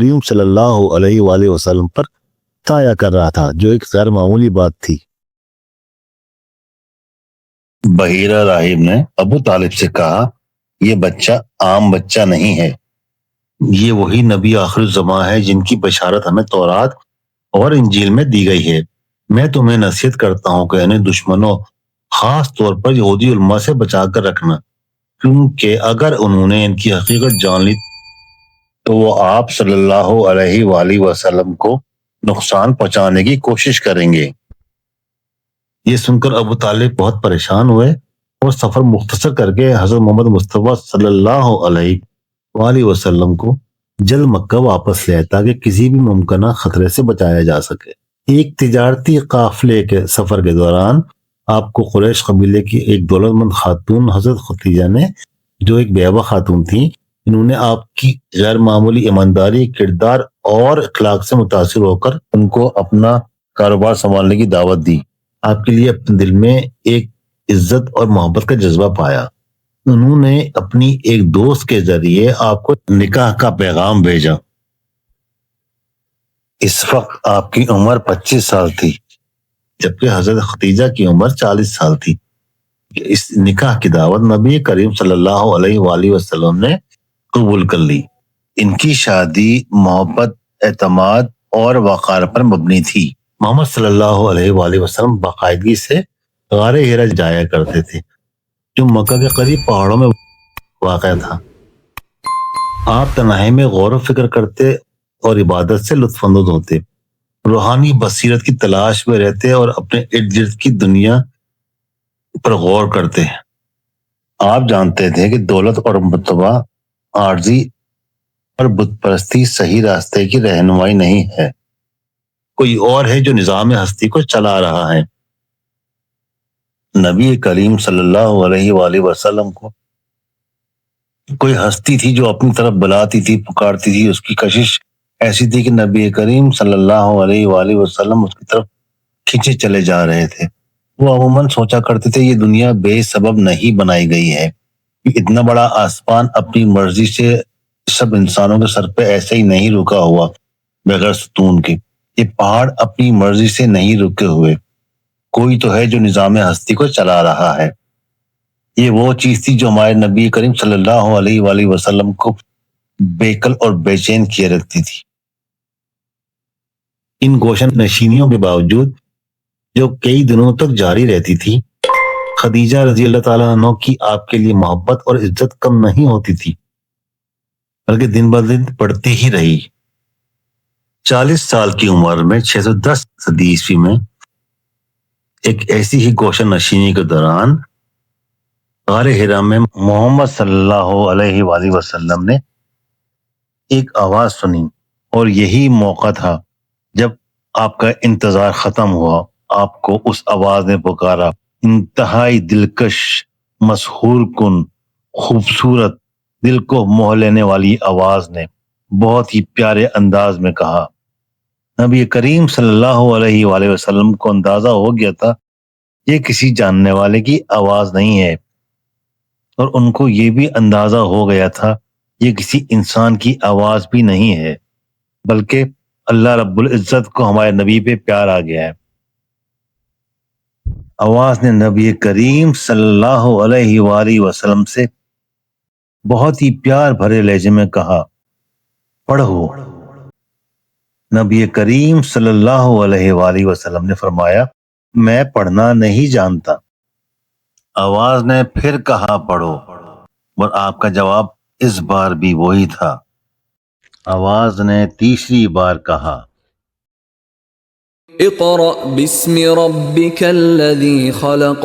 کریم صلی اللہ علیہ وآلہ وسلم پر تایا کر رہا تھا، جو ایک غیر معمولی بات تھی۔ بحیرہ راہب نے ابو طالب سے کہا، یہ بچہ عام بچہ نہیں ہے، یہ وہی نبی آخر الزماں ہے جن کی بشارت ہمیں تورات اور انجیل میں دی گئی ہے۔ میں تمہیں نصیحت کرتا ہوں کہ انہیں دشمنوں، خاص طور پر یہودی علماء سے بچا کر رکھنا، کیونکہ اگر انہوں نے ان کی حقیقت جان لی تو وہ آپ صلی اللہ علیہ وآلہ وسلم کو نقصان پہنچانے کی کوشش کریں گے۔ یہ سن کر ابو طالب بہت پریشان ہوئے اور سفر مختصر کر کے حضرت محمد مصطفیٰ صلی اللہ علیہ وآلہ وسلم کو جلد مکہ واپس لے آئے تاکہ کسی بھی ممکنہ خطرے سے بچایا جا سکے۔ ایک تجارتی قافلے کے سفر کے دوران آپ کو قریش قبیلے کی ایک دولت مند خاتون حضرت ختیجہ نے، جو ایک بیوہ خاتون تھیں، انہوں نے آپ کی غیر معمولی ایمانداری، کردار اور اخلاق سے متاثر ہو کر ان کو اپنا کاروبار سنبھالنے کی دعوت دی۔ آپ کے لیے اپنے دل میں ایک عزت اور محبت کا جذبہ پایا۔ انہوں نے اپنی ایک دوست کے ذریعے آپ کو نکاح کا پیغام بھیجا۔ اس وقت آپ کی عمر 25 سال تھی، جبکہ حضرت ختیجہ کی عمر 40 سال تھی۔ اس نکاح کی دعوت نبی کریم صلی اللہ علیہ وآلہ وسلم نے قبول کر لی۔ ان کی شادی محبت، اعتماد اور وقار پر مبنی تھی۔ محمد صلی اللہ علیہ وآلہ وسلم باقاعدگی سے غار ہیرا جایا کرتے تھے، جو مکہ کے قریب پہاڑوں میں واقع تھا۔ آپ تنہائی میں غور و فکر کرتے اور عبادت سے لطف اندوز ہوتے، روحانی بصیرت کی تلاش میں رہتے اور اپنے ارد گرد کی دنیا پر غور کرتے۔ آپ جانتے تھے کہ دولت اور مرتبہ عارضی اور بت پرستی صحیح راستے کی رہنمائی نہیں ہے، کوئی اور ہے جو نظام ہستی کو چلا رہا ہے۔ نبی کریم صلی اللہ علیہ وآلہ وسلم کو کوئی ہستی تھی جو اپنی طرف بلاتی تھی، پکارتی تھی۔ اس کی کشش ایسی تھی کہ نبی کریم صلی اللہ علیہ وآلہ وسلم اس کی طرف کھینچے چلے جا رہے تھے۔ وہ عموماً سوچا کرتے تھے، یہ دنیا بے سبب نہیں بنائی گئی ہے، اتنا بڑا آسمان اپنی مرضی سے سب انسانوں کے سر پہ ایسے ہی نہیں رکا ہوا بغیر ستون کے، یہ پہاڑ اپنی مرضی سے نہیں رکے ہوئے، کوئی تو ہے جو نظام ہستی کو چلا رہا ہے۔ یہ وہ چیز تھی جو ہمارے نبی کریم صلی اللہ علیہ وآلہ وسلم کو بےقل اور بے چین کیے رکھتی تھی۔ ان گوشن نشینیوں کے باوجود، جو کئی دنوں تک جاری رہتی تھی، خدیجہ رضی اللہ تعالیٰ عنہ کی آپ کے لیے محبت اور عزت کم نہیں ہوتی تھی، بلکہ دن بدن بڑھتی ہی رہی۔ 40 سال کی عمر میں 610 صدی عیسوی میں ایک ایسی ہی گوشن نشینی کے دوران غار ہرا میں محمد صلی اللہ علیہ وآلہ وسلم نے ایک آواز سنی، اور یہی موقع تھا جب آپ کا انتظار ختم ہوا۔ آپ کو اس آواز نے پکارا، انتہائی دلکش، مسحور کن، خوبصورت، دل کو موہ لینے والی آواز نے بہت ہی پیارے انداز میں کہا۔ نبی کریم صلی اللہ علیہ وآلہ وسلم کو اندازہ ہو گیا تھا یہ کسی جاننے والے کی آواز نہیں ہے، اور ان کو یہ بھی اندازہ ہو گیا تھا یہ کسی انسان کی آواز بھی نہیں ہے، بلکہ اللہ رب العزت کو ہمارے نبی پہ پیار آ گیا ہے۔ آواز نے نبی کریم صلی اللہ علیہ وآلہ وسلم سے بہت ہی پیار بھرے لہجے میں کہا، پڑھو۔ نبی کریم صلی اللہ علیہ وآلہ وسلم نے فرمایا، میں پڑھنا نہیں جانتا۔ آواز نے پھر کہا، پڑھو، اور آپ کا جواب اس بار بھی وہی تھا۔ آواز نے تیسری بار کہا، اقرأ باسم ربک الذی خلق